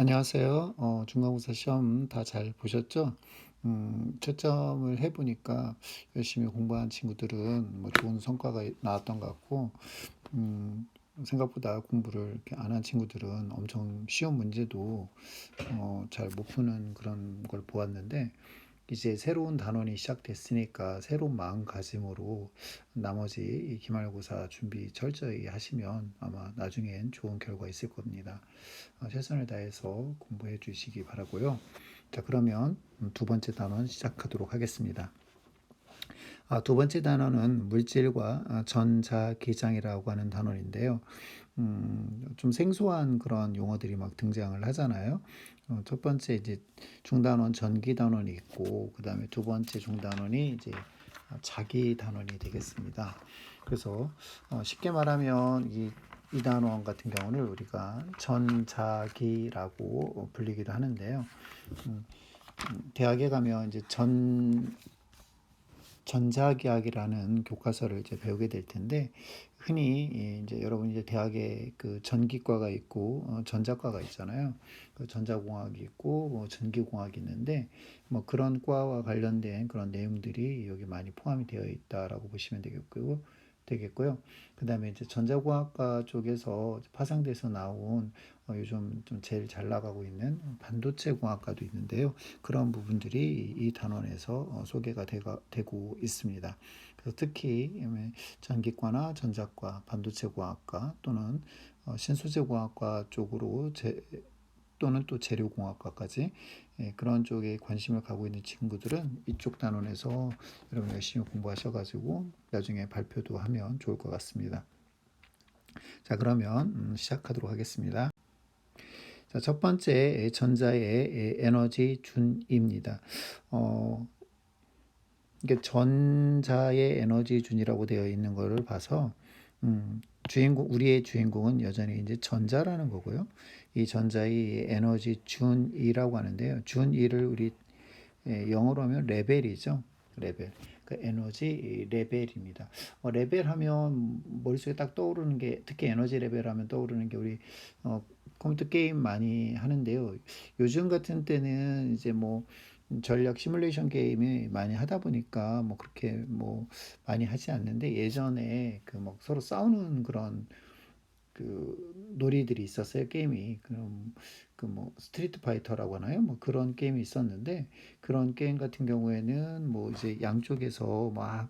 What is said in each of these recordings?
안녕하세요. 중간고사 시험 다 잘 보셨죠? 채점을 해 보니까 열심히 공부한 친구들은 뭐 좋은 성과가 나왔던 것 같고, 음, 생각보다 공부를 이렇게 안 한 친구들은 엄청 쉬운 문제도 잘 못 푸는 그런 걸 보았는데, 이제 새로운 단원이 시작됐으니까 새로운 마음가짐으로 나머지 이 기말고사 준비 철저히 하시면 아마 나중엔 좋은 결과 있을 겁니다. 최선을 다해서 공부해 주시기 바라고요. 자, 그러면 두 번째 단원 시작하도록 하겠습니다. 두 번째 단원은 물질과 전자기장이라고 하는 단원인데요. 좀 생소한 그런 용어들이 막 등장을 하잖아요. 첫 번째 이제 중단원 전기단원이 있고, 그 다음에 두 번째 중단원이 이제 자기단원이 되겠습니다. 그래서 쉽게 말하면 이 단원 같은 경우는 우리가 전자기라고 불리기도 하는데요. 음, 대학에 가면 이제 전자기학이라는 교과서를 이제 배우게 될 텐데, 흔히 이제 여러분 이제 대학에 그 전기과가 있고 전자과가 있잖아요. 그 전자공학이 있고 뭐 전기공학이 있는데, 뭐 그런 과와 관련된 그런 내용들이 여기 많이 포함이 되어 있다라고 보시면 되겠고요. 그다음에 이제 전자공학과 쪽에서 파생돼서 나온 요즘 좀 제일 잘 나가고 있는 반도체 공학과도 있는데요. 그런 부분들이 이 단원에서 소개가 되고 있습니다. 그래서 특히 전기과나 전자과, 반도체공학과 또는 신소재공학과 쪽으로 또는 또 재료공학과까지 그런 쪽에 관심을 갖고 있는 친구들은 이쪽 단원에서 여러분 열심히 공부하셔가지고 나중에 발표도 하면 좋을 것 같습니다. 자, 그러면 시작하도록 하겠습니다. 자, 첫 번째 전자의 에너지 준입니다. 이게 전자의 에너지 준이라고 되어 있는 것을 봐서 우리의 주인공은 여전히 이제 전자라는 거고요. 이 전자의 에너지 준이라고 하는데요. 준이를 우리 영어로 하면 레벨이죠. 레벨. 그 에너지 레벨입니다. 레벨 하면 머릿속에 딱 떠오르는 게, 특히 에너지 레벨 하면 떠오르는 게 우리 컴퓨터 게임 많이 하는데요. 요즘 같은 때는 이제 뭐 전략 시뮬레이션 게임이 많이 하다 보니까 뭐 그렇게 뭐 많이 하지 않는데, 예전에 그 뭐 서로 싸우는 그런 그 놀이들이 있었어요. 게임이 그럼 그 뭐 스트리트 파이터라고 하나요? 뭐 그런 게임이 있었는데, 그런 게임 같은 경우에는 뭐 이제 양쪽에서 막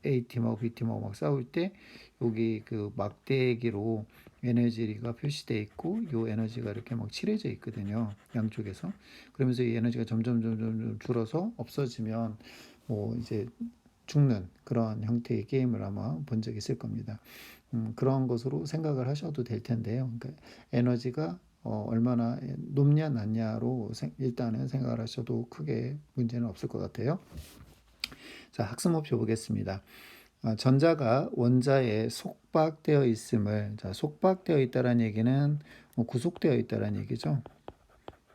A팀하고 B팀하고 막 싸울 때 여기 그 막대기로 에너지가 표시되어 있고, 요 에너지가 이렇게 막 칠해져 있거든요. 양쪽에서. 그러면서 이 에너지가 점점 줄어서 없어지면 뭐 이제 죽는 그런 형태의 게임을 아마 본 적이 있을 겁니다. 그런 것으로 생각을 하셔도 될 텐데요. 그러니까 에너지가 얼마나 높냐 낮냐로 일단은 생각을 하셔도 크게 문제는 없을 것 같아요. 자, 학습 목표 보겠습니다. 전자가 원자에 속박되어 있음을, 자, 속박되어 있다는 얘기는 뭐 구속되어 있다는 얘기죠.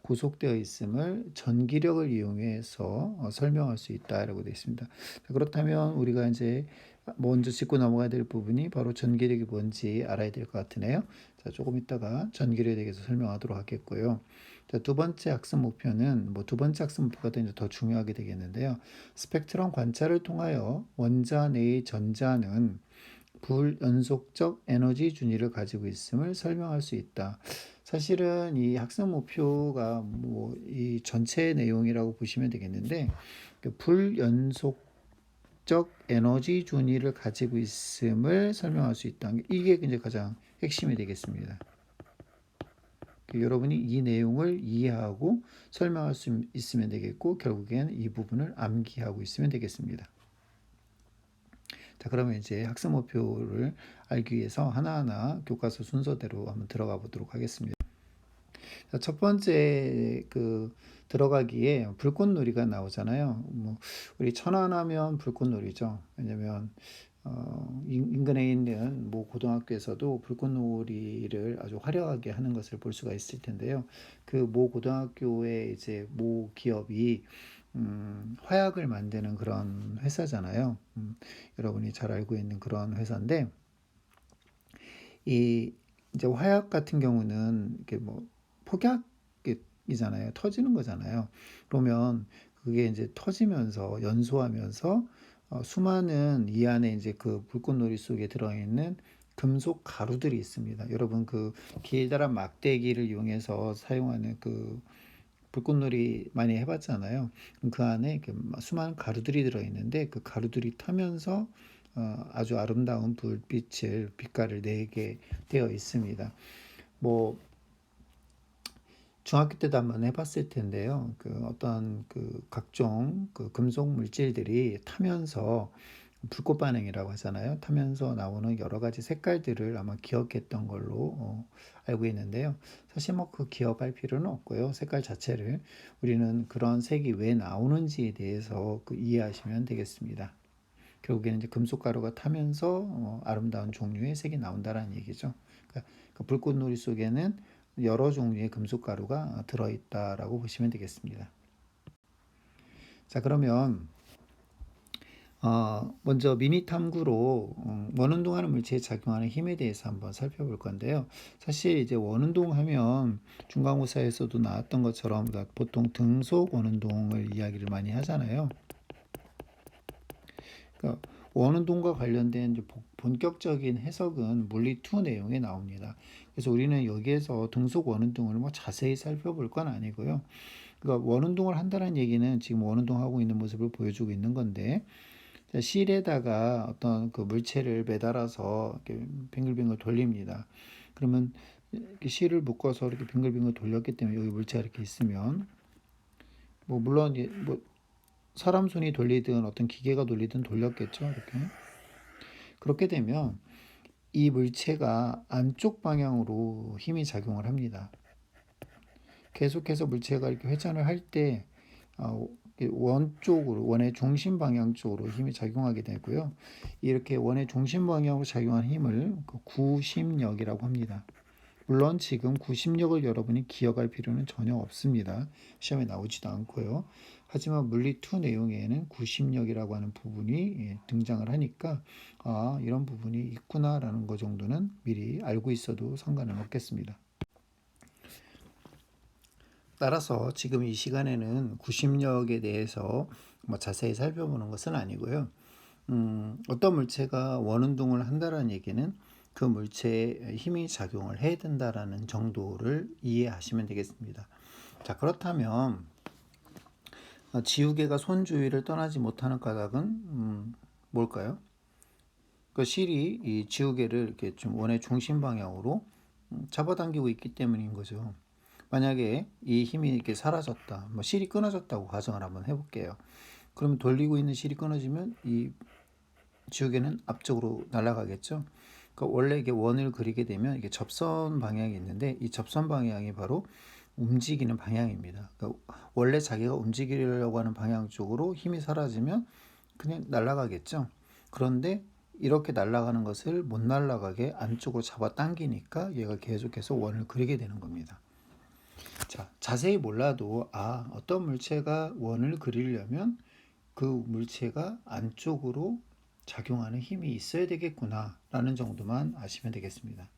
구속되어 있음을 전기력을 이용해서 설명할 수 있다라고 되어 있습니다. 그렇다면 우리가 이제 먼저 짚고 넘어가야 될 부분이 바로 전기력이 뭔지 알아야 될 것 같으네요. 자, 조금 있다가 전기력에 대해서 설명하도록 하겠고요. 자, 두 번째 학습 목표는 뭐 두 번째 학습 목표가 더 중요하게 되겠는데요. 스펙트럼 관찰을 통하여 원자 내의 전자는 불연속적 에너지 준위를 가지고 있음을 설명할 수 있다. 사실은 이 학습 목표가 뭐 이 전체 내용이라고 보시면 되겠는데, 그 불연속적 에너지 준위를 가지고 있음을 설명할 수 있다. 이게 이제 가장 핵심이 되겠습니다. 여러분이 이 내용을 이해하고 설명할 수 있으면 되겠고, 결국엔 이 부분을 암기하고 있으면 되겠습니다. 자, 그러면 이제 학습 목표를 알기 위해서 하나하나 교과서 순서대로 한번 들어가 보도록 하겠습니다. 자, 첫 번째 들어가기에 불꽃놀이가 나오잖아요. 뭐 우리 천안하면 불꽃놀이죠. 왜냐면 인근에 있는 모 고등학교에서도 불꽃놀이를 아주 화려하게 하는 것을 볼 수가 있을 텐데요. 그 모 고등학교의 이제 모 기업이 화약을 만드는 그런 회사잖아요. 여러분이 잘 알고 있는 그런 회사인데, 이 이제 화약 같은 경우는 이렇게 뭐 폭약 이잖아요. 터지는 거잖아요. 그러면 그게 이제 터지면서 연소하면서 수많은 이 안에 이제 그 불꽃놀이 속에 들어있는 금속 가루들이 있습니다. 여러분 그 길다란 막대기를 이용해서 사용하는 그 불꽃놀이 많이 해봤잖아요. 그 안에 수많은 가루들이 들어있는데 그 가루들이 타면서 아주 아름다운 불빛을 빛깔을 내게 되어 있습니다. 뭐 중학교 때도 한번 해봤을 텐데요. 그 어떤 그 각종 그 금속 물질들이 타면서 불꽃 반응이라고 하잖아요. 타면서 나오는 여러 가지 색깔들을 아마 기억했던 걸로 알고 있는데요. 사실 뭐 그 기억할 필요는 없고요. 색깔 자체를 우리는 그런 색이 왜 나오는지에 대해서 그 이해하시면 되겠습니다. 결국에는 이제 금속 가루가 타면서 아름다운 종류의 색이 나온다라는 얘기죠. 그러니까 그 불꽃놀이 속에는 여러 종류의 금속 가루가 들어있다라고 보시면 되겠습니다. 자, 그러면 먼저 미니 탐구로 원운동하는 물체에 작용하는 힘에 대해서 한번 살펴볼 건데요. 사실 이제 원운동하면 중간고사에서도 나왔던 것처럼 그러니까 보통 등속 원운동을 이야기를 많이 하잖아요. 그러니까 원운동과 관련된 이제 본격적인 해석은 물리 2 내용에 나옵니다. 그래서 우리는 여기에서 등속 원운동을 뭐 자세히 살펴볼 건 아니고요. 그러니까 원운동을 한다는 얘기는 지금 원운동하고 있는 모습을 보여주고 있는 건데 실에다가 어떤 그 물체를 매달아서 이렇게 빙글빙글 돌립니다. 그러면 이렇게 실을 묶어서 이렇게 빙글빙글 돌렸기 때문에 여기 물체가 이렇게 있으면 뭐 물론 뭐 사람 손이 돌리든 어떤 기계가 돌리든 돌렸겠죠. 이렇게 그렇게 되면 이 물체가 안쪽 방향으로 힘이 작용을 합니다. 계속해서 물체가 이렇게 회전을 할때 원 쪽으로 원의 중심 방향 쪽으로 힘이 작용하게 되고요. 이렇게 원의 중심 방향으로 작용한 힘을 구심력이라고 합니다. 물론 지금 구심력을 여러분이 기억할 필요는 전혀 없습니다. 시험에 나오지도 않고요. 하지만 물리 2 내용에는 구심력이라고 하는 부분이 등장을 하니까 이런 부분이 있구나라는 것 정도는 미리 알고 있어도 상관은 없겠습니다. 따라서 지금 이 시간에는 구심력에 대해서 뭐 자세히 살펴보는 것은 아니고요. 어떤 물체가 원운동을 한다는 얘기는 그 물체에 힘이 작용을 해야 된다라는 정도를 이해하시면 되겠습니다. 자, 그렇다면 지우개가 손 주위를 떠나지 못하는 까닭은 뭘까요? 그 실이 이 지우개를 이렇게 좀 원의 중심 방향으로 잡아당기고 있기 때문인 거죠. 만약에 이 힘이 이렇게 사라졌다, 뭐 실이 끊어졌다고 가정을 한번 해볼게요. 그러면 돌리고 있는 실이 끊어지면 이 지우개는 앞쪽으로 날아가겠죠. 그러니까 원래 이게 원을 그리게 되면 이게 접선 방향이 있는데 이 접선 방향이 바로 움직이는 방향입니다. 그러니까 원래 자기가 움직이려고 하는 방향 쪽으로 힘이 사라지면 그냥 날아가겠죠. 그런데 이렇게 날아가는 것을 못 날아가게 안쪽으로 잡아 당기니까 얘가 계속해서 원을 그리게 되는 겁니다. 자, 자세히 몰라도 어떤 물체가 원을 그리려면 그 물체가 안쪽으로 작용하는 힘이 있어야 되겠구나 라는 정도만 아시면 되겠습니다.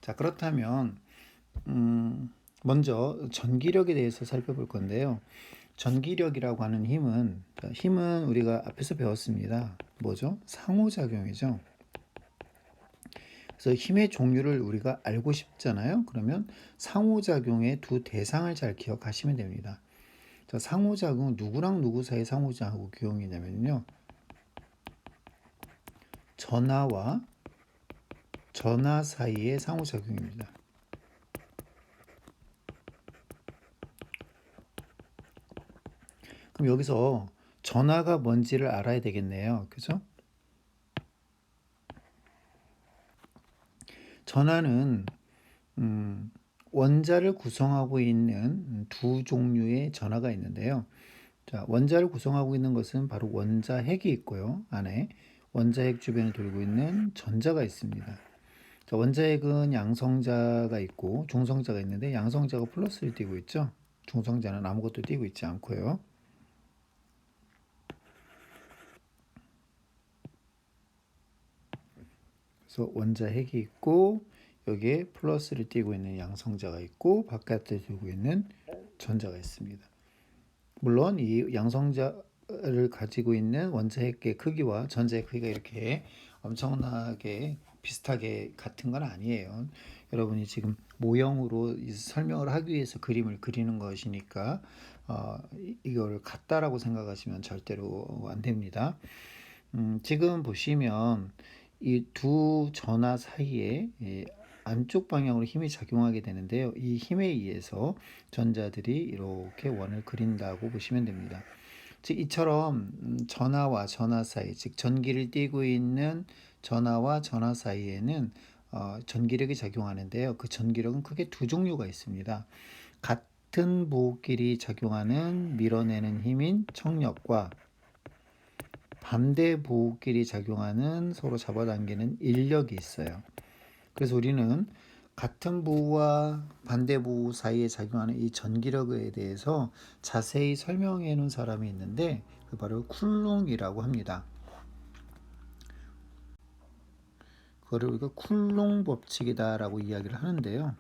자, 그렇다면 먼저 전기력에 대해서 살펴볼 건데요. 전기력이라고 하는 힘은 우리가 앞에서 배웠습니다. 뭐죠? 상호작용이죠. 그래서 힘의 종류를 우리가 알고 싶잖아요. 그러면 상호작용의 두 대상을 잘 기억하시면 됩니다. 자, 상호작용은 누구랑 누구 사이 상호작용이냐면요. 전하와 전하 사이의 상호작용입니다. 그럼 여기서 전하가 뭔지를 알아야 되겠네요. 그죠? 전하는 원자를 구성하고 있는 두 종류의 전하가 있는데요. 자, 원자를 구성하고 있는 것은 바로 원자핵이 있고요. 안에 원자핵 주변에 돌고 있는 전자가 있습니다. 자, 원자핵은 양성자가 있고 중성자가 있는데 양성자가 플러스를 띄고 있죠. 중성자는 아무것도 띄고 있지 않고요. 그래서 원자핵이 있고 여기에 플러스를 띄고 있는 양성자가 있고 바깥에 두고 있는 전자가 있습니다. 물론 이 양성자를 가지고 있는 원자핵의 크기와 전자의 크기가 이렇게 엄청나게 비슷하게 같은 건 아니에요. 여러분이 지금 모형으로 설명을 하기 위해서 그림을 그리는 것이니까 이걸 같다라고 생각하시면 절대로 안 됩니다. 지금 보시면 이 두 전하 사이에 안쪽 방향으로 힘이 작용하게 되는데요. 이 힘에 의해서 전자들이 이렇게 원을 그린다고 보시면 됩니다. 즉 이처럼 전하와 전하 사이, 즉 전기를 띠고 있는 전하와 전하 사이에는 전기력이 작용하는데요. 그 전기력은 크게 두 종류가 있습니다. 같은 부호끼리 작용하는 밀어내는 힘인 청력과 반대 부호끼리 작용하는 서로 잡아당기는 인력이 있어요. 그래서 우리는 같은 부호와 반대 부호 사이에 작용하는 이 전기력에 대해서 자세히 설명해 놓은 사람이 있는데 그 바로 쿨롱이라고 합니다. 그거를 우리가 쿨롱 법칙이다라고 이야기를 하는데요.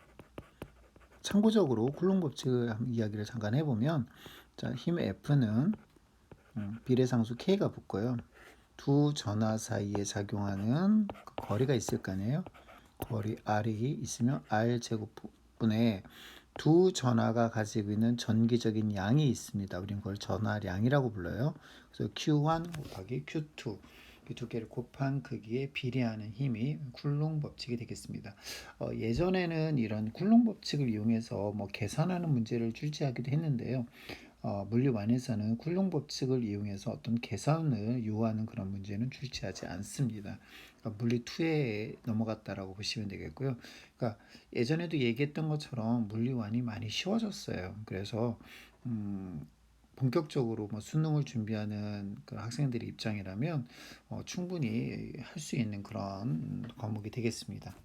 참고적으로 쿨롱 법칙을 이야기를 잠깐 해보면, 자, 힘 F는 비례상수 K가 붙고요. 두 전하 사이에 작용하는 그 거리가 있을 거 아니에요. 거리 R이 있으면 R 제곱분의 두 전하가 가지고 있는 전기적인 양이 있습니다. 우리는 그걸 전하량이라고 불러요. 그래서 Q1 곱하기 Q2 이 두 개를 곱한 크기에 비례하는 힘이 쿨롱 법칙이 되겠습니다. 예전에는 이런 쿨롱 법칙을 이용해서 뭐 계산하는 문제를 출제하기도 했는데요. 물리반에서는 쿨롱 법칙을 이용해서 어떤 계산을 요하는 그런 문제는 출제하지 않습니다. 그러니까 물리 2에 넘어갔다라고 보시면 되겠고요. 그러니까 예전에도 얘기했던 것처럼 물리반이 많이 쉬워졌어요. 그래서 본격적으로 뭐 수능을 준비하는 그 학생들의 입장이라면 충분히 할 수 있는 그런 과목이 되겠습니다.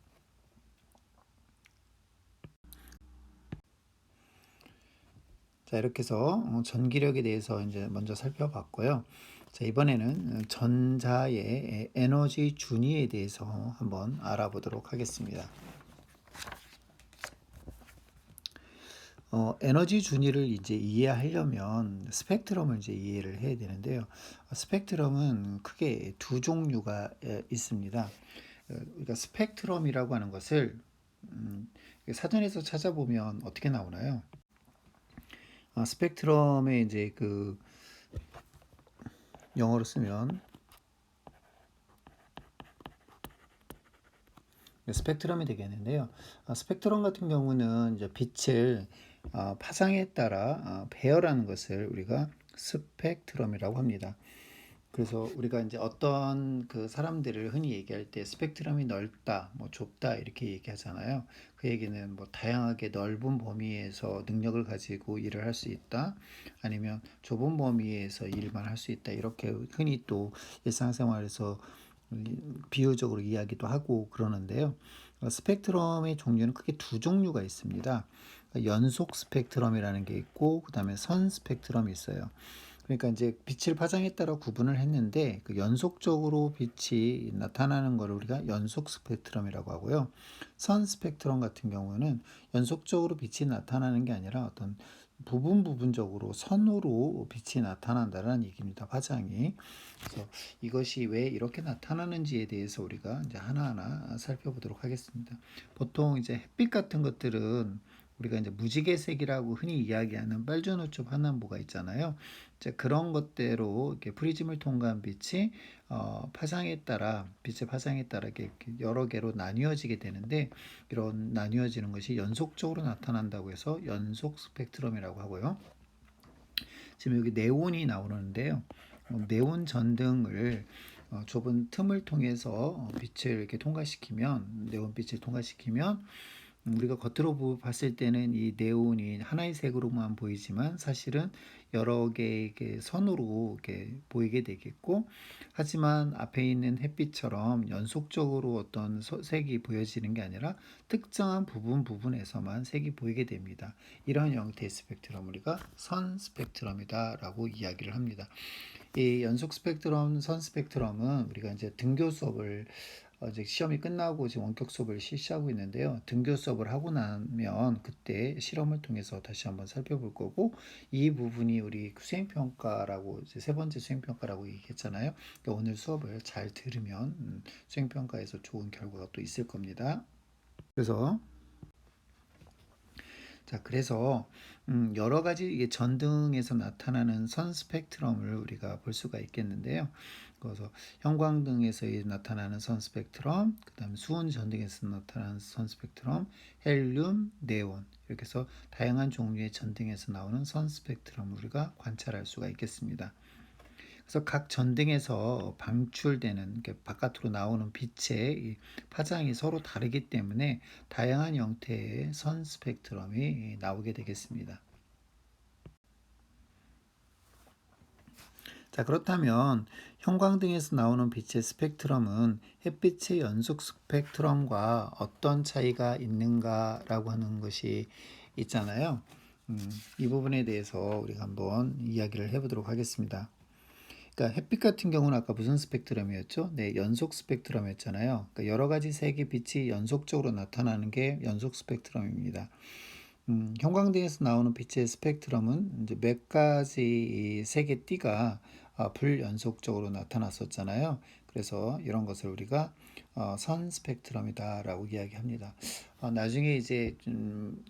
자, 이렇게 해서 전기력에 대해서 이제 먼저 살펴봤고요. 자, 이번에는 전자의 에너지 준위에 대해서 한번 알아보도록 하겠습니다. 에너지 준위를 이제 이해하려면 스펙트럼을 이제 이해를 해야 되는데요. 스펙트럼은 크게 두 종류가 있습니다. 그러니까 스펙트럼이라고 하는 것을 사전에서 찾아보면 어떻게 나오나요? 스펙트럼에 이제 그 영어로 쓰면 스펙트럼이 되겠는데요. 스펙트럼 같은 경우는 이제 빛을 파장에 따라 배열하는 것을 우리가 스펙트럼이라고 합니다. 그래서 우리가 이제 어떤 그 사람들을 흔히 얘기할 때 스펙트럼이 넓다, 뭐 좁다 이렇게 얘기하잖아요. 그 얘기는 뭐 다양하게 넓은 범위에서 능력을 가지고 일을 할 수 있다, 아니면 좁은 범위에서 일만 할 수 있다 이렇게 흔히 또 일상생활에서 비유적으로 이야기도 하고 그러는데요. 스펙트럼의 종류는 크게 두 종류가 있습니다. 연속 스펙트럼이라는 게 있고, 그 다음에 선 스펙트럼이 있어요. 그러니까 이제 빛을 파장에 따라 구분을 했는데 그 연속적으로 빛이 나타나는 것을 우리가 연속 스펙트럼이라고 하고요. 선 스펙트럼 같은 경우는 연속적으로 빛이 나타나는 게 아니라 어떤 부분적으로 선으로 빛이 나타난다는 얘기입니다. 파장이. 그래서 이것이 왜 이렇게 나타나는지에 대해서 우리가 이제 하나하나 살펴보도록 하겠습니다. 보통 이제 햇빛 같은 것들은 우리가 이제 무지개색이라고 흔히 이야기하는 빨주노초 환원부가 있잖아요. 이제 그런 것대로 이렇게 프리즘을 통과한 빛이 파장에 따라 빛의 파장에 따라 이렇게 여러 개로 나뉘어지게 되는데, 이런 나뉘어지는 것이 연속적으로 나타난다고 해서 연속 스펙트럼이라고 하고요. 지금 여기 네온이 나오는데요. 네온 전등을 좁은 틈을 통해서 빛을 이렇게 통과시키면, 네온빛을 통과시키면 우리가 겉으로 봤을 때는 이 네온이 하나의 색으로만 보이지만 사실은 여러 개의 선으로 이렇게 보이게 되겠고, 하지만 앞에 있는 햇빛처럼 연속적으로 어떤 색이 보여지는 게 아니라 특정한 부분에서만 색이 보이게 됩니다. 이런 형태의 스펙트럼 우리가 선 스펙트럼이다라고 이야기를 합니다. 이 연속 스펙트럼, 선 스펙트럼은 우리가 이제 등교 수업을 이제 시험이 끝나고 지금 원격 수업을 실시하고 있는데요. 등교 수업을 하고 나면 그때 실험을 통해서 다시 한번 살펴볼 거고, 이 부분이 우리 수행평가라고 이제 세 번째 수행평가라고 얘기했잖아요. 그러니까 오늘 수업을 잘 들으면 수행평가에서 좋은 결과가 또 있을 겁니다. 그래서 그래서 여러 가지 이게 전등에서 나타나는 선 스펙트럼을 우리가 볼 수가 있겠는데요. 그래서 형광등에서 나타나는 선 스펙트럼, 그다음 수은 전등에서 나타나는 선 스펙트럼, 헬륨, 네온 이렇게 해서 다양한 종류의 전등에서 나오는 선 스펙트럼을 우리가 관찰할 수가 있겠습니다. 그래서 각 전등에서 방출되는 바깥으로 나오는 빛의 파장이 서로 다르기 때문에 다양한 형태의 선 스펙트럼이 나오게 되겠습니다. 그렇다면 형광등에서 나오는 빛의 스펙트럼은 햇빛의 연속 스펙트럼과 어떤 차이가 있는가라고 하는 것이 있잖아요. 이 부분에 대해서 우리가 한번 이야기를 해보도록 하겠습니다. 그러니까 햇빛 같은 경우는 아까 무슨 스펙트럼이었죠? 네, 연속 스펙트럼이었잖아요. 그러니까 여러 가지 색의 빛이 연속적으로 나타나는 게 연속 스펙트럼입니다. 형광등에서 나오는 빛의 스펙트럼은 이제 몇 가지 색의 띠가 불연속적으로 나타났었잖아요. 그래서 이런 것을 우리가 선 스펙트럼이다라고 이야기합니다. 나중에 이제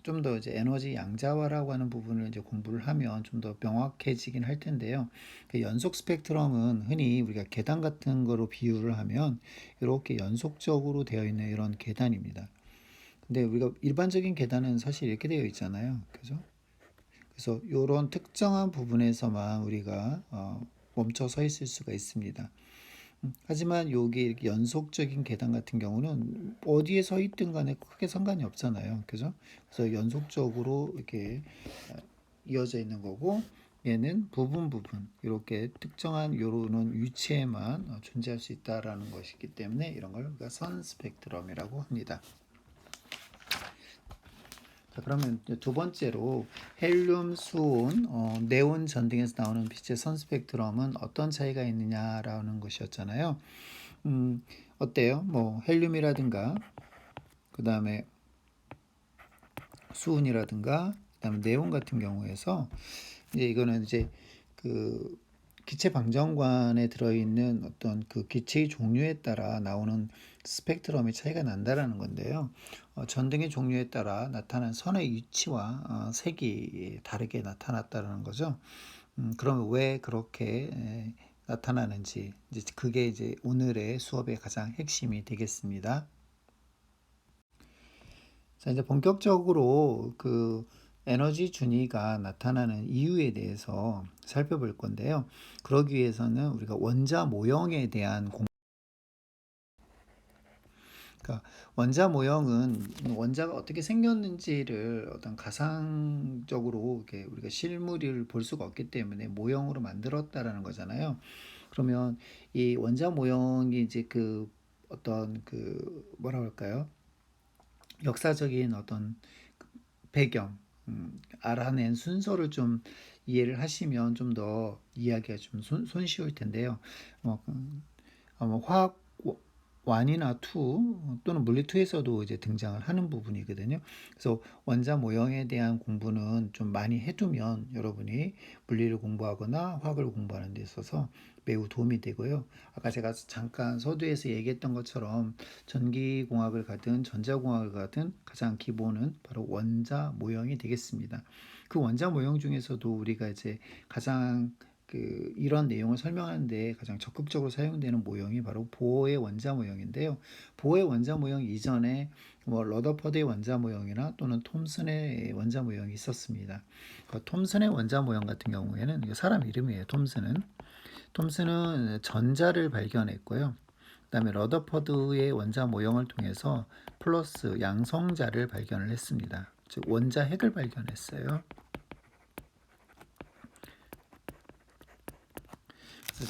좀 더 이제 에너지 양자화라고 하는 부분을 이제 공부를 하면 좀 더 명확해지긴 할 텐데요. 그 연속 스펙트럼은 흔히 우리가 계단 같은 거로 비유를 하면 이렇게 연속적으로 되어 있는 이런 계단입니다. 근데 우리가 일반적인 계단은 사실 이렇게 되어 있잖아요. 그죠? 그래서 이런 특정한 부분에서만 우리가 멈춰 서 있을 수가 있습니다. 하지만 여기 이렇게 연속적인 계단 같은 경우는 어디에 서 있든 간에 크게 상관이 없잖아요. 그죠? 그래서 연속적으로 이렇게 이어져 있는 거고, 얘는 부분 이렇게 특정한 요런 위치에만 존재할 수 있다라는 것이기 때문에 이런 걸 우리가 선 스펙트럼이라고 합니다. 그러면 두 번째로 헬륨, 수온, 네온 전등에서 나오는 빛의 선 스펙트럼은 어떤 차이가 있느냐라는 것이었잖아요. 어때요? 뭐 헬륨이라든가 그 다음에 수은이라든가 그다음에 네온 같은 경우에서 이제 이거는 이제 그 기체 방정관에 들어있는 어떤 그 기체의 종류에 따라 나오는 스펙트럼의 차이가 난다라는 건데요. 전등의 종류에 따라 나타난 선의 위치와 색이 다르게 나타났다는 거죠. 그럼 왜 그렇게 나타나는지 이제 그게 이제 오늘의 수업의 가장 핵심이 되겠습니다. 이제 본격적으로 그 에너지 준위가 나타나는 이유에 대해서 살펴볼 건데요. 그러기 위해서는 우리가 원자 모형에 대한 그러니까 원자 모형은 원자가 어떻게 생겼는지를 어떤 가상적으로 이렇게 우리가 실물을 볼 수가 없기 때문에 모형으로 만들었다라는 거잖아요. 그러면 이 원자 모형이 이제 그 어떤 그 뭐라 할까요? 역사적인 어떤 배경, 알아낸 순서를 좀 이해를 하시면 좀 더 이해하기가 좀 손쉬울 텐데요. 뭐, 화학 원이나 투 또는 물리 투에서도 이제 등장을 하는 부분이거든요. 그래서 원자 모형에 대한 공부는 좀 많이 해두면 여러분이 물리를 공부하거나 화학을 공부하는 데 있어서 매우 도움이 되고요. 아까 제가 잠깐 서두에서 얘기했던 것처럼 전기공학을 가든 전자공학을 가든 가장 기본은 바로 원자 모형이 되겠습니다. 그 원자 모형 중에서도 우리가 이제 가장 이런 내용을 설명하는데 가장 적극적으로 사용되는 모형이 바로 보어의 원자 모형인데요. 보어의 원자 모형 이전에 뭐 러더퍼드의 원자 모형이나 또는 톰슨의 원자 모형이 있었습니다. 톰슨의 원자 모형 같은 경우에는 사람 이름이에요. 톰슨은 전자를 발견했고요. 그다음에 러더퍼드의 원자 모형을 통해서 플러스 양성자를 발견을 했습니다. 즉 원자 핵을 발견했어요.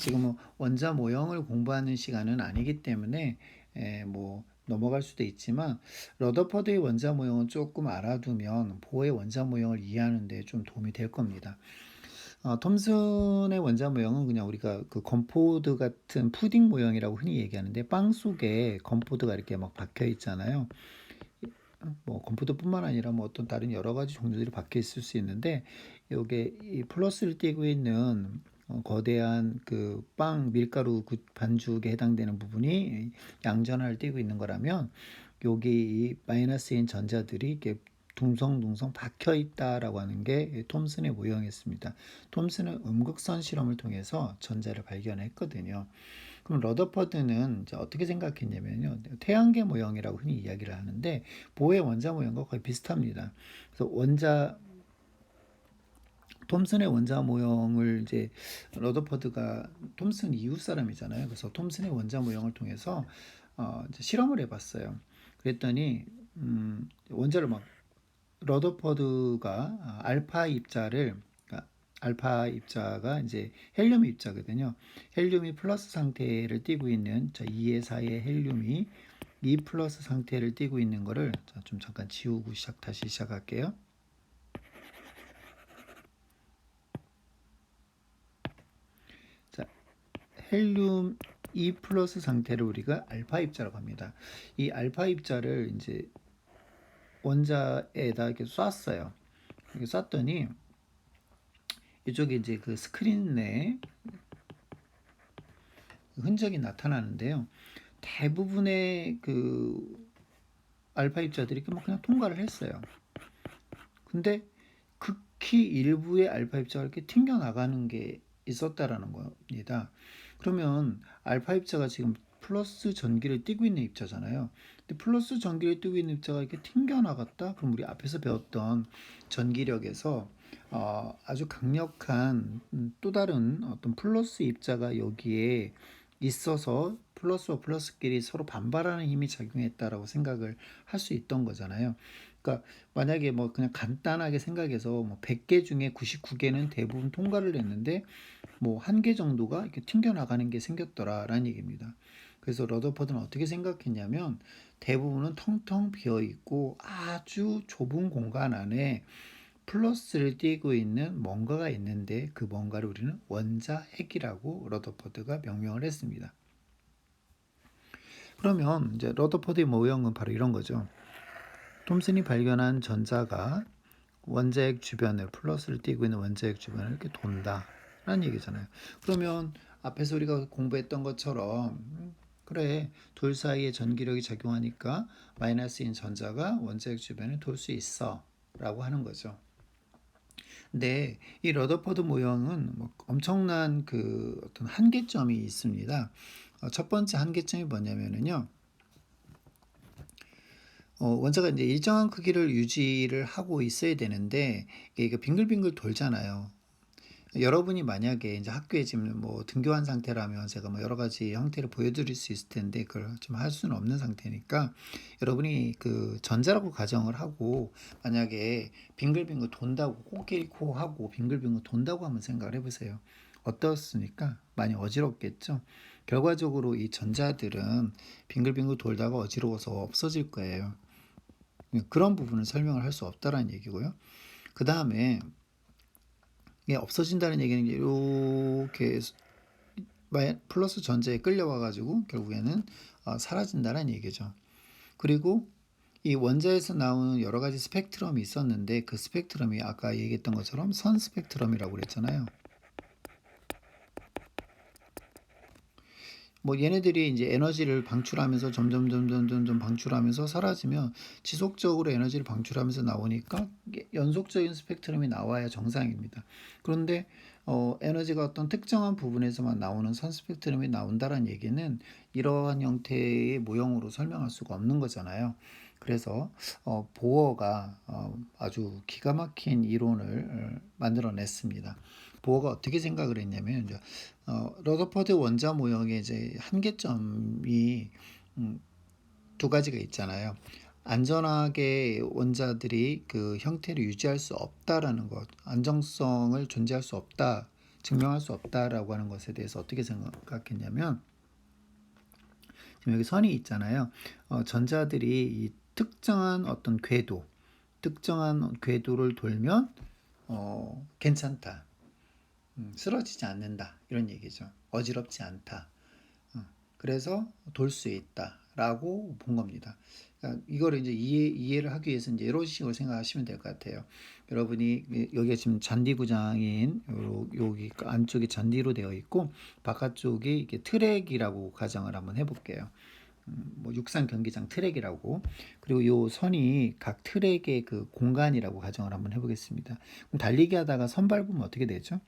지금 뭐 원자 모형을 공부하는 시간은 아니기 때문에 뭐 넘어갈 수도 있지만 러더퍼드의 원자 모형은 조금 알아두면 보어의 원자 모형을 이해하는 데 좀 도움이 될 겁니다. 톰슨의 원자 모형은 그냥 우리가 그 건포드 같은 푸딩 모형이라고 흔히 얘기하는데, 빵 속에 건포드가 이렇게 막 박혀 있잖아요. 뭐 건포도뿐만 아니라 뭐 어떤 다른 여러 가지 종류들이 박혀 있을 수 있는데, 요게 이 플러스를 띠고 있는 거대한 그 빵 밀가루 그 반죽에 해당되는 부분이 양전하를 띠고 있는 거라면, 여기 이 마이너스인 전자들이 이렇게 둥성둥성 박혀 있다라고 하는 게 톰슨의 모형이었습니다. 톰슨은 음극선 실험을 통해서 전자를 발견했거든요. 그럼 러더퍼드는 이제 어떻게 생각했냐면요, 태양계 모형이라고 흔히 이야기를 하는데, 보의 원자 모형과 거의 비슷합니다. 그래서 톰슨의 원자 모형을 이제 러더퍼드가 톰슨 이웃 사람이잖아요. 그래서 톰슨의 원자 모형을 통해서 이제 실험을 해봤어요. 그랬더니 원자를 막 러더퍼드가 알파 입자를, 그러니까 알파 입자가 이제 헬륨 입자거든요. 헬륨이 플러스 상태를 띠고 있는, 자, 2의 4의 헬륨이 2 플러스 상태를 띠고 있는 거를, 자, 좀 잠깐 지우고 다시 시작할게요. 자, 헬륨 2 플러스 상태를 우리가 알파 입자라고 합니다. 이 알파 입자를 이제 원자에다 이렇게 쐈어요. 이렇게 쐈더니 이쪽에 이제 그 스크린 내에 흔적이 나타나는데요. 대부분의 그 알파 입자들이 막 그냥 통과를 했어요. 근데 극히 일부의 알파 입자가 이렇게 튕겨 나가는 게 있었다라는 겁니다. 그러면 알파 입자가 지금 플러스 전기를 띠고 있는 입자잖아요. 근데 플러스 전기를 띠고 있는 입자가 이렇게 튕겨 나갔다? 그럼 우리 앞에서 배웠던 전기력에서 아주 강력한 또 다른 어떤 플러스 입자가 여기에 있어서 플러스와 플러스끼리 서로 반발하는 힘이 작용했다라고 생각을 할 수 있던 거잖아요. 그러니까 만약에 뭐 그냥 간단하게 생각해서 뭐 100개 중에 99개는 대부분 통과를 했는데, 뭐 한 개 정도가 이렇게 튕겨 나가는 게 생겼더라라는 얘기입니다. 그래서 러더퍼드는 어떻게 생각했냐면, 대부분은 텅텅 비어 있고 아주 좁은 공간 안에 플러스를 띠고 있는 뭔가가 있는데, 그 뭔가를 우리는 원자핵이라고 러더퍼드가 명명을 했습니다. 그러면 이제 러더퍼드의 모형은 바로 이런 거죠. 톰슨이 발견한 전자가 원자핵 주변을, 플러스를 띠고 있는 원자핵 주변을 이렇게 돈다 라는 얘기잖아요. 그러면 앞에서 우리가 공부했던 것처럼, 그래, 돌 사이에 전기력이 작용하니까 마이너스인 전자가 원자핵 주변을 돌 수 있어 라고 하는 거죠. 근데 이 러더퍼드 모형은 뭐 엄청난 그 어떤 한계점이 있습니다. 첫 번째 한계점이 뭐냐면요, 원자가 이제 일정한 크기를 유지를 하고 있어야 되는데, 이게 빙글빙글 돌잖아요. 여러분이 만약에 이제 학교에 지금 뭐 등교한 상태라면 제가 뭐 여러 가지 형태를 보여드릴 수 있을 텐데, 그걸 좀 할 수는 없는 상태니까, 여러분이 그 전자라고 가정을 하고 만약에 빙글빙글 돈다고, 코끼리코 하고 빙글빙글 돈다고 한번 생각을 해보세요. 어떻습니까? 많이 어지럽겠죠? 결과적으로 이 전자들은 빙글빙글 돌다가 어지러워서 없어질 거예요. 그런 부분을 설명을 할 수 없다라는 얘기고요. 그 다음에 이게 없어진다는 얘기는 이렇게 플러스 전자에 끌려와 가지고 결국에는 사라진다는 얘기죠. 그리고 이 원자에서 나오는 여러 가지 스펙트럼이 있었는데, 그 스펙트럼이 아까 얘기했던 것처럼 선 스펙트럼이라고 그랬잖아요. 뭐 얘네들이 이제 에너지를 방출하면서 점점 방출하면서 사라지면 지속적으로 에너지를 방출하면서 나오니까 연속적인 스펙트럼이 나와야 정상입니다. 그런데 에너지가 어떤 특정한 부분에서만 나오는 선 스펙트럼이 나온다는 얘기는 이러한 형태의 모형으로 설명할 수가 없는 거잖아요. 그래서 보어가 아주 기가 막힌 이론을 만들어냈습니다. 보어가 어떻게 생각을 했냐면, 이제 러더퍼드 원자 모형의 이제 한계점이 두 가지가 있잖아요. 안전하게 원자들이 그 형태를 유지할 수 없다라는 것, 안정성을 존재할 수 없다, 증명할 수 없다라고 하는 것에 대해서 어떻게 생각했냐면, 지금 여기 선이 있잖아요. 전자들이 이 특정한 어떤 특정한 궤도를 돌면 괜찮다. 쓰러지지 않는다 이런 얘기죠. 어지럽지 않다. 그래서 돌 수 있다라고 본 겁니다. 그러니까 이거를 이제 이해를 하기 위해서 이제 이런 식으로 생각하시면 될 것 같아요. 여러분이 여기가 지금 잔디구장인 여기 안쪽이 잔디로 되어 있고 바깥쪽이 이게 트랙이라고 가정을 한번 해볼게요. 뭐 육상 경기장 트랙이라고. 그리고 요 선이 각 트랙의 그 공간이라고 가정을 한번 해보겠습니다. 그럼 달리기 하다가 선 밟으면 어떻게 되죠?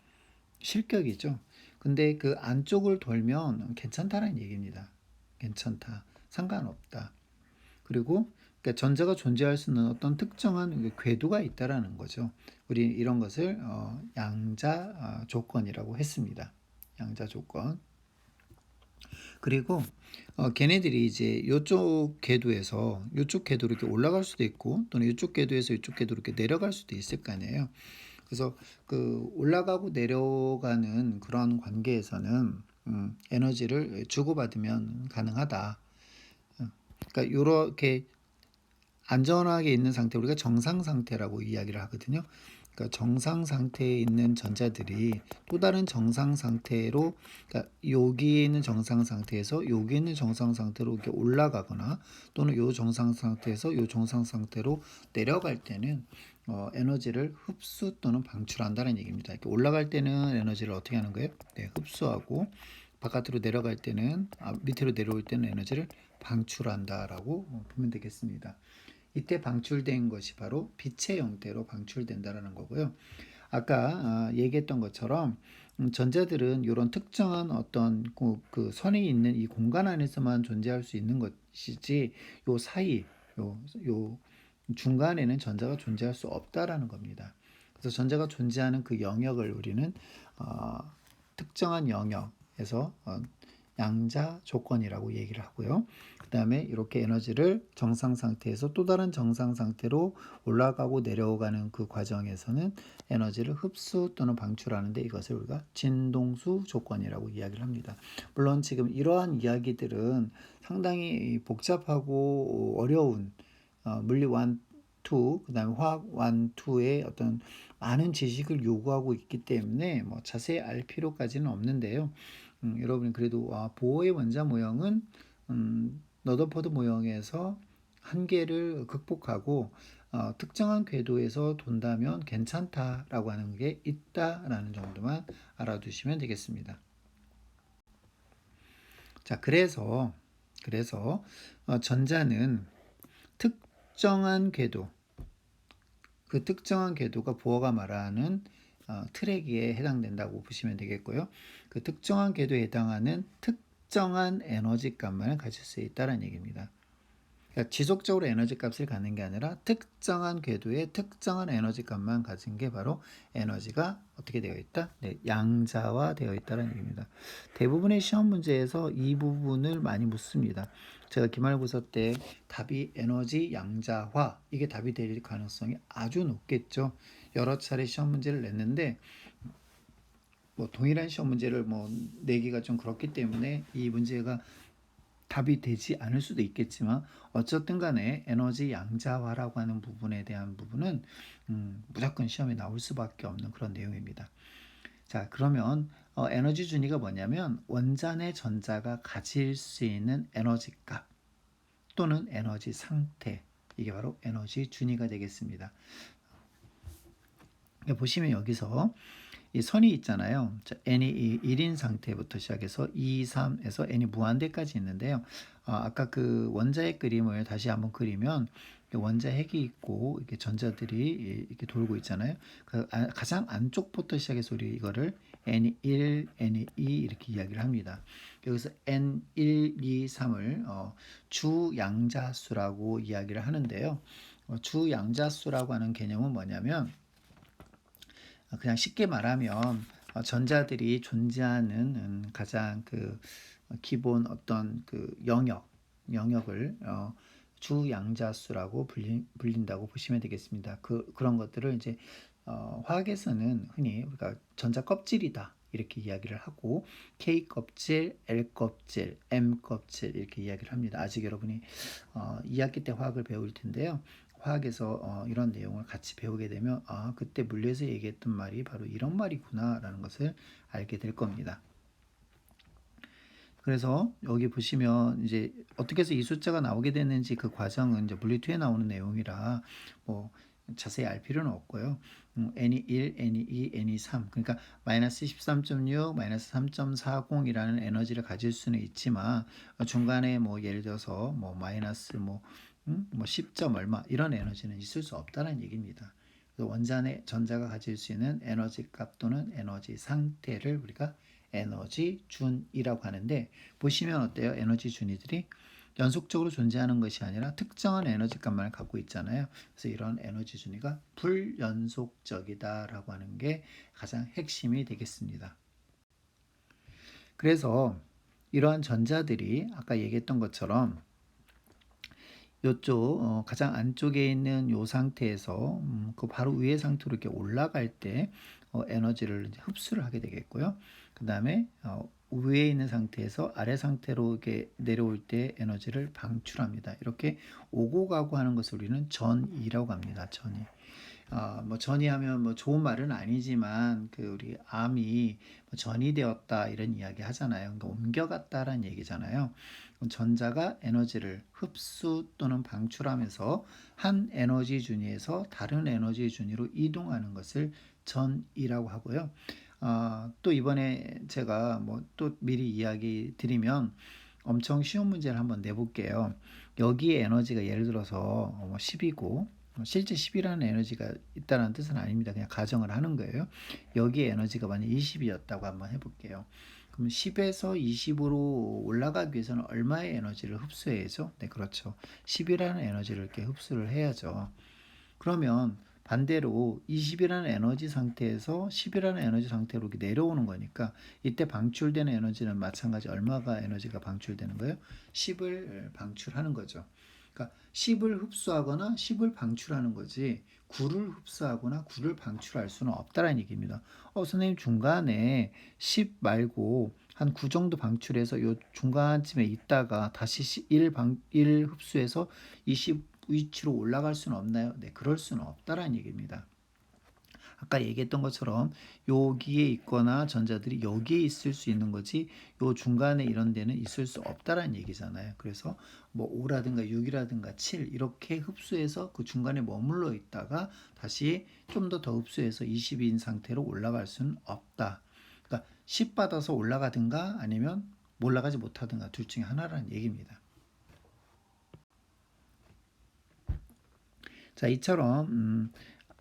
실격이죠. 근데 그 안쪽을 돌면 괜찮다라는 얘기입니다. 괜찮다. 상관없다. 그리고 그러니까 전자가 존재할 수 있는 어떤 특정한 궤도가 있다라는 거죠. 우리 이런 것을 양자 조건이라고 했습니다. 양자 조건. 그리고 걔네들이 이제 요쪽 궤도에서 요쪽 궤도로 이렇게 올라갈 수도 있고 또는 이쪽 궤도에서 이쪽 궤도로 이렇게 내려갈 수도 있을 거 아니에요. 그래서 그 올라가고 내려가는 그런 관계에서는 에너지를 주고받으면 가능하다. 그러니까 이렇게 안전하게 있는 상태 우리가 정상 상태라고 이야기를 하거든요. 그러니까 정상 상태에 있는 전자들이 또 다른 정상 상태로 그러니까 여기 있는 정상 상태에서 여기 있는 정상 상태로 이렇게 올라가거나 또는 요 정상 상태에서 요 정상 상태로 내려갈 때는 에너지를 흡수 또는 방출한다는 얘기입니다. 이렇게 올라갈 때는 에너지를 어떻게 하는 거예요? 네, 흡수하고 바깥으로 내려갈 때는 밑으로 내려올 때는 에너지를 방출한다라고 보면 되겠습니다. 이때 방출된 것이 바로 빛의 형태로 방출된다라는 거고요. 아까 얘기했던 것처럼 전자들은 이런 특정한 어떤 그 선이 있는 이 공간 안에서만 존재할 수 있는 것이지 요 사이 요 중간에는 전자가 존재할 수 없다라는 겁니다. 그래서 전자가 존재하는 그 영역을 우리는 어, 특정한 영역에서 양자 조건이라고 얘기를 하고요. 그 다음에 이렇게 에너지를 정상 상태에서 또 다른 정상 상태로 올라가고 내려가는 그 과정에서는 에너지를 흡수 또는 방출하는데 이것을 우리가 진동수 조건이라고 이야기를 합니다. 물론 지금 이러한 이야기들은 상당히 복잡하고 어려운 물리 1, 2, 그 다음에 화학 1, 2의 어떤 많은 지식을 요구하고 있기 때문에 뭐 자세히 알 필요까지는 없는데요. 여러분 그래도 보호의 원자 모형은 너더포드 모형에서 한계를 극복하고 특정한 궤도에서 돈다면 괜찮다라고 하는 게 있다라는 정도만 알아두시면 되겠습니다. 자, 그래서 전자는 특정한 궤도, 그 특정한 궤도가 보어가 말하는 트랙에 해당된다고 보시면 되겠고요. 그 특정한 궤도에 해당하는 특정한 에너지 값만을 가질 수 있다는 얘기입니다. 그러니까 지속적으로 에너지 값을 갖는 게 아니라 특정한 궤도에 특정한 에너지 값만 가진 게 바로 에너지가 어떻게 되어 있다? 네, 양자화 되어 있다는 얘기입니다. 대부분의 시험 문제에서 이 부분을 많이 묻습니다. 제가 기말고사 때 답이 에너지 양자화 이게 답이 될 가능성이 아주 높겠죠. 여러 차례 시험 문제를 냈는데 뭐 동일한 시험 문제를 뭐 내기가 좀 그렇기 때문에 이 문제가 답이 되지 않을 수도 있겠지만 어쨌든 간에 에너지 양자화라고 하는 부분에 대한 부분은 무조건 시험에 나올 수밖에 없는 그런 내용입니다. 자, 그러면 에너지 준위가 뭐냐면 원자 내 전자가 가질 수 있는 에너지 값 또는 에너지 상태 이게 바로 에너지 준위가 되겠습니다. 보시면 여기서 이 선이 있잖아요. 자, n이 1인 상태부터 시작해서 2, 3에서 n이 무한대까지 있는데요. 아까 그 원자핵 그림을 다시 한번 그리면 원자핵이 있고 이렇게 전자들이 이렇게 돌고 있잖아요. 그 가장 안쪽부터 시작해서 우리 이거를 n1, n2 이렇게 이야기를 합니다. 여기서 n1, 2, 3을 주양자수라고 이야기를 하는데요. 주양자수라고 하는 개념은 뭐냐면 그냥 쉽게 말하면 전자들이 존재하는 가장 그 기본 어떤 그 영역을 주양자수라고 불린다고 보시면 되겠습니다. 그런 것들을 이제 화학에서는 흔히 우리가 전자 껍질이다 이렇게 이야기를 하고 K 껍질, L 껍질, M 껍질 이렇게 이야기를 합니다. 아직 여러분이 2학기 때 화학을 배울 텐데요. 화학에서 이런 내용을 같이 배우게 되면 그때 물리에서 얘기했던 말이 바로 이런 말이구나라는 것을 알게 될 겁니다. 그래서 여기 보시면 이제 어떻게 해서 이 숫자가 나오게 됐는지 그 과정은 이제 물리2에 나오는 내용이라 뭐 자세히 알 필요는 없고요. n이 1, n이 2, n이 3. 그러니까 마이너스 13.6, 마이너스 3.40이라는 에너지를 가질 수는 있지만 중간에 뭐 예를 들어서 뭐 마이너스 뭐 10점 얼마 이런 에너지는 있을 수 없다는 얘기입니다. 그래서 원자의 전자가 가질 수 있는 에너지 값 또는 에너지 상태를 우리가 에너지 준이라고 하는데, 보시면 어때요? 에너지 준이들이 연속적으로 존재하는 것이 아니라 특정한 에너지 값만을 갖고 있잖아요. 그래서 이런 에너지 준위가 불연속적이다라고 하는 게 가장 핵심이 되겠습니다. 그래서 이러한 전자들이 아까 얘기했던 것처럼 이쪽 가장 안쪽에 있는 요 상태에서 그 바로 위의 상태로 이렇게 올라갈 때 에너지를 이제 흡수를 하게 되겠고요. 그 다음에 위에 있는 상태에서 아래 상태로 이렇게 내려올 때 에너지를 방출합니다. 이렇게 오고 가고 하는 것을 우리는 전이라고 합니다. 전이. 뭐 전이하면 뭐 좋은 말은 아니지만 그 우리 암이 뭐 전이 되었다 이런 이야기 하잖아요. 그러니까 옮겨갔다라는 얘기잖아요. 전자가 에너지를 흡수 또는 방출하면서 한 에너지 준위에서 다른 에너지 준위로 이동하는 것을 전이라고 하고요. 또 이번에 제가 뭐 또 미리 이야기 드리면 엄청 쉬운 문제를 한번 내볼게요. 여기에 에너지가 예를 들어서 10이고 실제 10이라는 에너지가 있다는 뜻은 아닙니다. 그냥 가정을 하는 거예요. 여기에 에너지가 만약 20이었다고 한번 해볼게요. 그럼 10에서 20으로 올라가기 위해서는 얼마의 에너지를 흡수해야죠? 네, 그렇죠. 10이라는 에너지를 이렇게 흡수를 해야죠. 그러면 반대로 20이라는 에너지 상태에서 10이라는 에너지 상태로 이렇게 내려오는 거니까 이때 방출되는 에너지는 마찬가지 얼마가 에너지가 방출되는 거예요? 10을 방출하는 거죠. 그러니까 10을 흡수하거나 10을 방출하는 거지 9를 흡수하거나 9를 방출할 수는 없다는 얘기입니다. 선생님 중간에 10 말고 한 9 정도 방출해서 요 중간쯤에 있다가 다시 1 흡수해서 20 위치로 올라갈 수는 없나요? 네, 그럴 수는 없다라는 얘기입니다. 아까 얘기했던 것처럼 여기에 있거나 전자들이 여기에 있을 수 있는 거지 요 중간에 이런 데는 있을 수 없다라는 얘기잖아요. 그래서 뭐 5라든가 6이라든가 7 이렇게 흡수해서 그 중간에 머물러 있다가 다시 좀 더 흡수해서 20인 상태로 올라갈 수는 없다. 그러니까 10 받아서 올라가든가 아니면 올라가지 못하든가 둘 중에 하나라는 얘기입니다. 자, 이처럼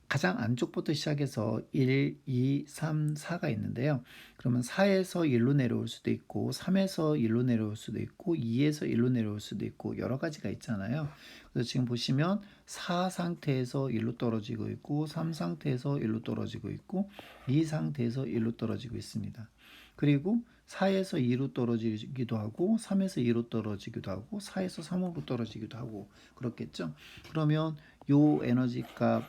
가장 안쪽부터 시작해서 1, 2, 3, 4가 있는데요. 그러면 4에서 1로 내려올 수도 있고 3에서 1로 내려올 수도 있고 2에서 1로 내려올 수도 있고 여러 가지가 있잖아요. 그래서 지금 보시면 4 상태에서 1로 떨어지고 있고 3 상태에서 1로 떨어지고 있고 2 상태에서 1로 떨어지고 있습니다. 그리고 4에서 2로 떨어지기도 하고 3에서 2로 떨어지기도 하고 4에서 3으로 떨어지기도 하고 그렇겠죠. 그러면 요 에너지 값,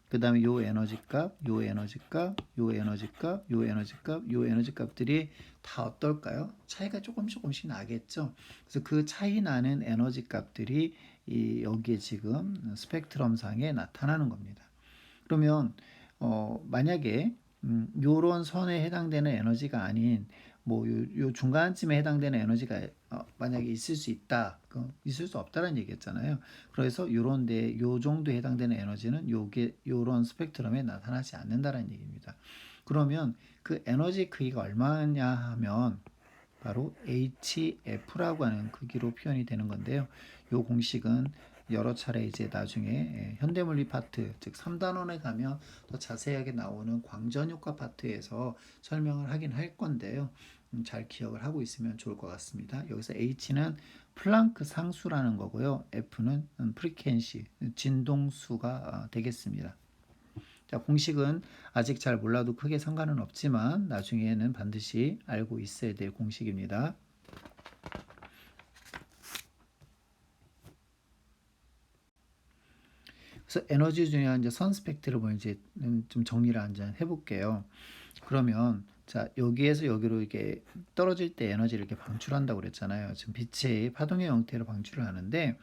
그 다음에 요 에너지 값, 요 에너지 값, 요 에너지 값, 요 에너지 값, 요 에너지 값들이 다 어떨까요? 차이가 조금씩 나겠죠. 그래서 그 차이 나는 에너지 값들이 여기에 지금 스펙트럼 상에 나타나는 겁니다. 그러면 만약에 요런 선에 해당되는 에너지가 아닌 뭐 요 중간쯤에 해당되는 에너지가 만약에 있을 수 있다, 있을 수 없다는 얘기였잖아요. 그래서 요런데 요 정도에 해당되는 에너지는 요게 요런 스펙트럼에 나타나지 않는다는 얘기입니다. 그러면 그 에너지 크기가 얼마냐 하면 바로 HF라고 하는 크기로 표현이 되는 건데요. 요 공식은 여러 차례 이제 나중에 현대물리 파트, 즉 3단원에 가면 더 자세하게 나오는 광전효과 파트에서 설명을 하긴 할 건데요. 잘 기억을 하고 있으면 좋을 것 같습니다. 여기서 H는 플랑크 상수라는 거고요. F는 프리퀀시, 진동수가 되겠습니다. 자, 공식은 아직 잘 몰라도 크게 상관은 없지만 나중에는 반드시 알고 있어야 될 공식입니다. 그래서 에너지 중요한 이제 선 스펙트럼을 이제 좀 정리를 한번 해볼게요. 그러면 자, 여기에서 여기로 이렇게 떨어질 때 에너지를 이렇게 방출한다고 그랬잖아요. 지금 빛의 파동의 형태로 방출을 하는데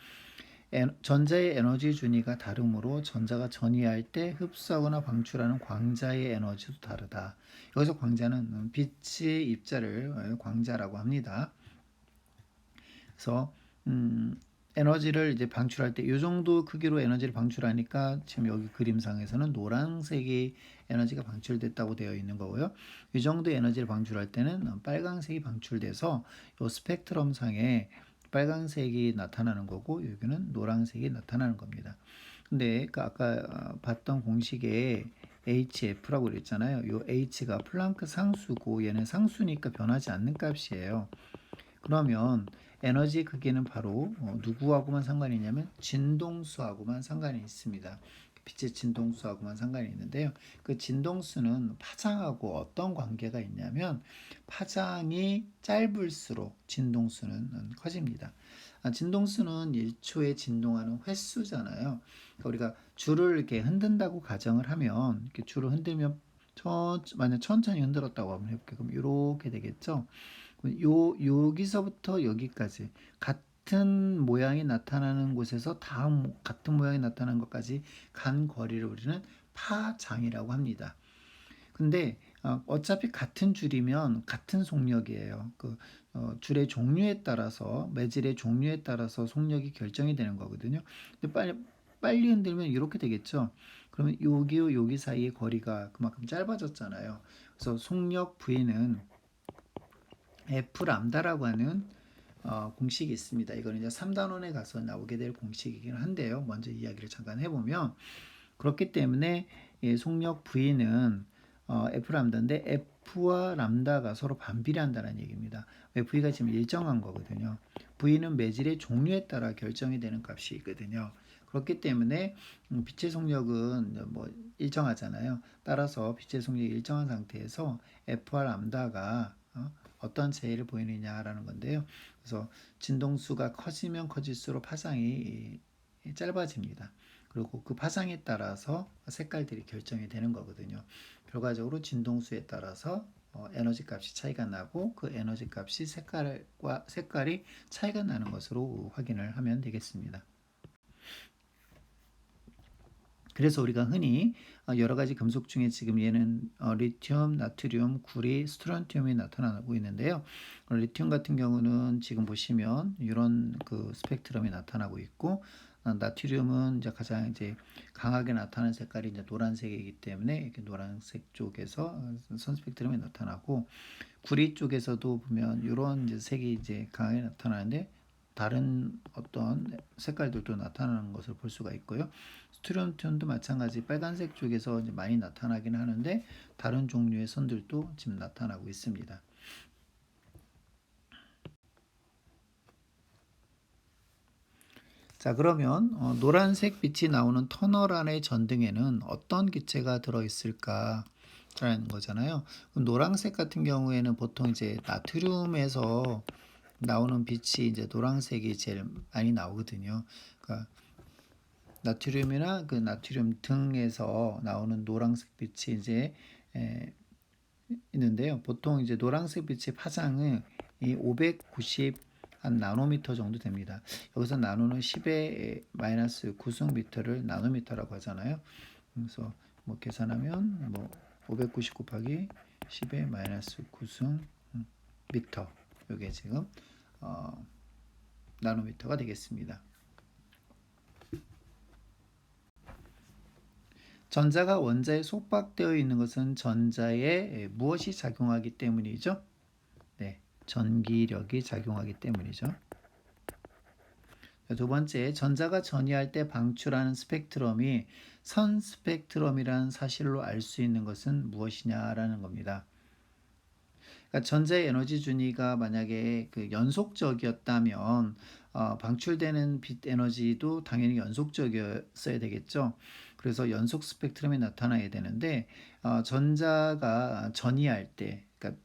전자의 에너지 준위가 다르므로 전자가 전이할 때 흡수하거나 방출하는 광자의 에너지도 다르다. 여기서 광자는 빛의 입자를 광자라고 합니다. 그래서 에너지를 이제 방출할 때 이 정도 크기로 에너지를 방출하니까 지금 여기 그림상에서는 노란색이 에너지가 방출됐다고 되어 있는 거고요. 이 정도 에너지를 방출할 때는 빨강색이 방출돼서 이 스펙트럼 상에 빨강색이 나타나는 거고 여기는 노란색이 나타나는 겁니다. 근데 그 아까 봤던 공식에 HF라고 그랬잖아요. 이 H가 플랑크 상수고 얘는 상수니까 변하지 않는 값이에요. 그러면 에너지 크기는 바로 누구하고만 상관이 있냐면 진동수하고만 상관이 있습니다. 빛의 진동수하고만 상관이 있는데요. 그 진동수는 파장하고 어떤 관계가 있냐면 파장이 짧을수록 진동수는 커집니다. 진동수는 1초에 진동하는 횟수잖아요. 그러니까 우리가 줄을 이렇게 흔든다고 가정을 하면 이렇게 줄을 흔들면 만약 천천히 흔들었다고 한번 해볼게요. 그럼 이렇게 되겠죠. 여기서부터 여기까지 같은 모양이 나타나는 곳에서 다음 같은 모양이 나타나는 것까지 간 거리를 우리는 파장이라고 합니다. 근데 어차피 같은 줄이면 같은 속력이에요. 줄의 종류에 따라서 매질의 종류에 따라서 속력이 결정이 되는 거거든요. 근데 빨리 흔들면 이렇게 되겠죠. 그러면 여기 사이의 거리가 그만큼 짧아졌잖아요. 그래서 속력 V는 F 람다라고 하는 공식이 있습니다. 이거는 이제 3단원에 가서 나오게 될 공식이긴 한데요. 먼저 이야기를 잠깐 해보면 그렇기 때문에 속력 V는 F 람다인데 F와 람다가 서로 반비례한다는 얘기입니다. V가 지금 일정한 거거든요. V는 매질의 종류에 따라 결정이 되는 값이거든요. 그렇기 때문에 빛의 속력은 뭐 일정하잖아요. 따라서 빛의 속력이 일정한 상태에서 F와 람다가 어떤 차이를 보이느냐라는 건데요. 그래서 진동수가 커지면 커질수록 파장이 짧아집니다. 그리고 그 파장에 따라서 색깔들이 결정이 되는 거거든요. 결과적으로 진동수에 따라서 에너지 값이 차이가 나고 그 에너지 값이 색깔이 차이가 나는 것으로 확인을 하면 되겠습니다. 그래서 우리가 흔히 여러 가지 금속 중에 지금 얘는 리튬, 나트륨, 구리, 스트론튬이 나타나고 있는데요. 리튬 같은 경우는 지금 보시면 이런 그 스펙트럼이 나타나고 있고 나트륨은 이제 가장 이제 강하게 나타나는 색깔이 이제 노란색이기 때문에 이렇게 노란색 쪽에서 선 스펙트럼이 나타나고 구리 쪽에서도 보면 이런 이제 색이 이제 강하게 나타나는데 다른 어떤 색깔들도 나타나는 것을 볼 수가 있고요. 스트론튬도 마찬가지 빨간색 쪽에서 이제 많이 나타나긴 하는데 다른 종류의 선들도 지금 나타나고 있습니다. 자, 그러면 노란색 빛이 나오는 터널 안의 전등에는 어떤 기체가 들어있을까? 라는 거잖아요. 그럼 노란색 같은 경우에는 보통 이제 나트륨에서 나오는 빛이 이제 노란색이 제일 많이 나오거든요. 그러니까 나트륨이나 그 나트륨 등에서 나오는 노란색 빛이 이제 있는데요. 보통 이제 노란색 빛의 파장은 이 590 한 나노미터 정도 됩니다. 여기서 나노는 10의 마이너스 9승미터를 나노미터라고 하잖아요. 그래서 뭐 계산하면 뭐 590 곱하기 10의 마이너스 9승 미터. 이게 지금 나노미터가 되겠습니다. 전자가 원자에 속박되어 있는 것은 전자에 무엇이 작용하기 때문이죠? 네, 전기력이 작용하기 때문이죠. 두 번째, 전자가 전이할 때 방출하는 스펙트럼이 선 스펙트럼이라는 사실로 알 수 있는 것은 무엇이냐라는 겁니다. 그러니까 전자의 에너지 준위가 만약에 그 연속적이었다면 방출되는 빛 에너지도 당연히 연속적이었어야 되겠죠. 그래서 연속 스펙트럼이 나타나야 되는데 전자가 전이할 때, 그러니까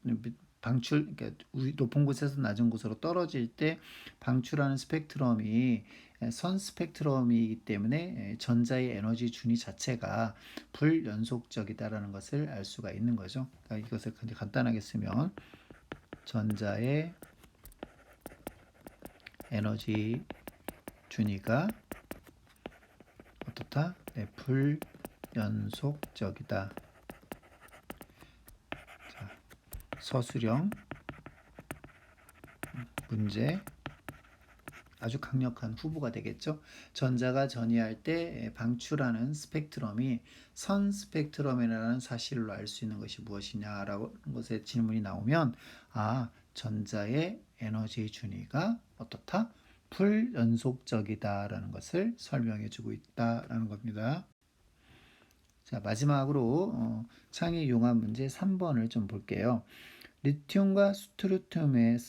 그러니까 높은 곳에서 낮은 곳으로 떨어질 때 방출하는 스펙트럼이 선 스펙트럼이기 때문에 전자의 에너지 준위 자체가 불연속적이다라는 것을 알 수가 있는 거죠. 그러니까 이것을 간단하게 쓰면 전자의 에너지 준위가 어떻다? 네, 불연속적이다. 자, 서술형 문제 아주 강력한 후보가 되겠죠. 전자가 전이할 때 방출하는 스펙트럼이 선 스펙트럼이라는 사실로 알 수 있는 것이 무엇이냐라고 것에 질문이 나오면 전자의 에너지 준위가 어떻다? 불연속적이다라는 것을 설명해 주고 있다라는 겁니다. 자, 마지막으로 창의 융합 문제 3번을 좀 볼게요. 리튬과 스트론튬의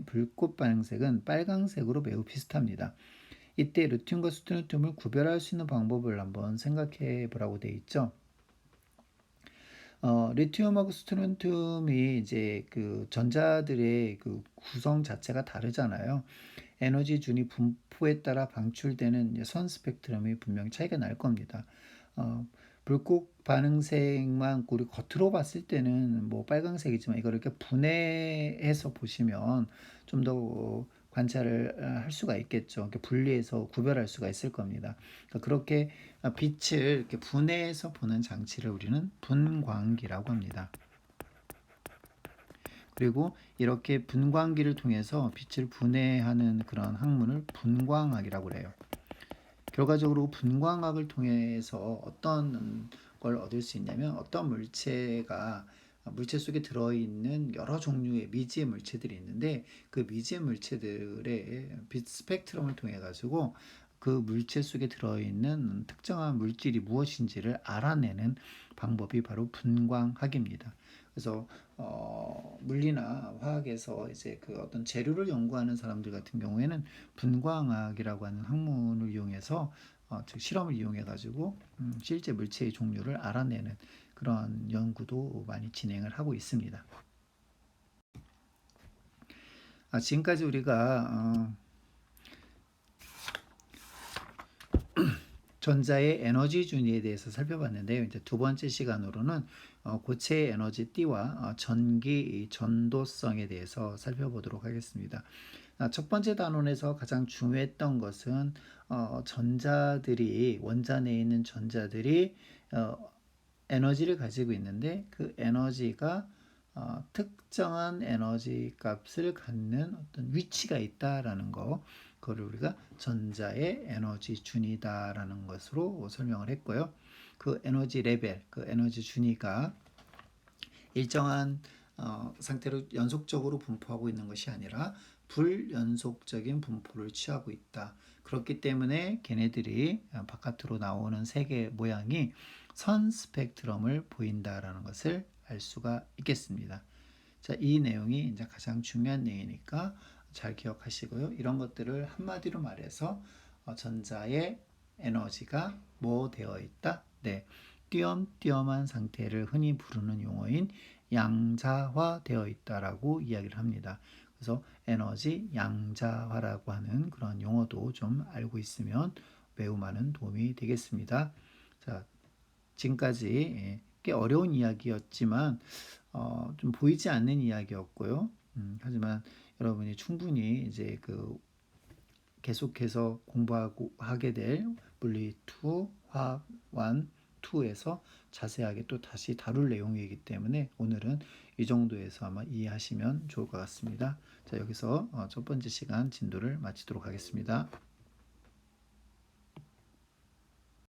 불꽃 반응색은 빨강색으로 매우 비슷합니다. 이때 리튬과 스트론튬을 구별할 수 있는 방법을 한번 생각해 보라고 되어 있죠. 리튬하고 스트론튬이 이제 그 전자들의 그 구성 자체가 다르잖아요. 에너지 준위 분포에 따라 방출되는 선 스펙트럼이 분명히 차이가 날 겁니다. 불꽃 반응색만 우리 겉으로 봤을 때는 뭐 빨강색이지만 이걸 이렇게 분해해서 보시면 좀 더 관찰을 할 수가 있겠죠. 이렇게 분리해서 구별할 수가 있을 겁니다. 그러니까 그렇게 빛을 이렇게 분해해서 보는 장치를 우리는 분광기라고 합니다. 그리고 이렇게 분광기를 통해서 빛을 분해하는 그런 학문을 분광학이라고 해요. 결과적으로 분광학을 통해서 어떤 걸 얻을 수 있냐면 어떤 물체 속에 들어있는 여러 종류의 미지의 물체들이 있는데 그 미지의 물체들의 빛 스펙트럼을 통해 가지고 그 물체 속에 들어있는 특정한 물질이 무엇인지를 알아내는 방법이 바로 분광학입니다. 그래서 물리나 화학에서 이제 그 어떤 재료를 연구하는 사람들 같은 경우에는 분광학이라고 하는 학문을 이용해서 즉 실험을 이용해 가지고 실제 물체의 종류를 알아내는 그런 연구도 많이 진행을 하고 있습니다. 지금까지 우리가 전자의 에너지 준위에 대해서 살펴봤는데요. 이제 두 번째 시간으로는 고체의 에너지 띠와 전기 전도성에 대해서 살펴보도록 하겠습니다. 첫 번째 단원에서 가장 중요했던 것은 원자 내에 있는 전자들이 에너지를 가지고 있는데 그 에너지가 특정한 에너지 값을 갖는 어떤 위치가 있다라는 거, 그거를 우리가 전자의 에너지 준위다라는 것으로 설명을 했고요. 그 에너지 레벨, 그 에너지 준위가 일정한 상태로 연속적으로 분포하고 있는 것이 아니라 불연속적인 분포를 취하고 있다. 그렇기 때문에 걔네들이 바깥으로 나오는 색의 모양이 선 스펙트럼을 보인다라는 것을 알 수가 있겠습니다. 자, 이 내용이 이제 가장 중요한 내용이니까 잘 기억하시고요. 이런 것들을 한마디로 말해서 전자의 에너지가 뭐 되어 있다? 네, 띄엄띄엄한 상태를 흔히 부르는 용어인 양자화되어 있다라고 이야기를 합니다. 그래서 에너지 양자화라고 하는 그런 용어도 좀 알고 있으면 매우 많은 도움이 되겠습니다. 자, 지금까지 꽤 어려운 이야기였지만 좀 보이지 않는 이야기였고요. 하지만 여러분이 충분히 이제 그 계속해서 공부하고 하게 될 물리 2, 화학 1, 2에서 자세하게 또 다시 다룰 내용이기 때문에 오늘은 이 정도에서 아마 이해하시면 좋을 것 같습니다. 자, 여기서 첫 번째 시간 진도를 마치도록 하겠습니다.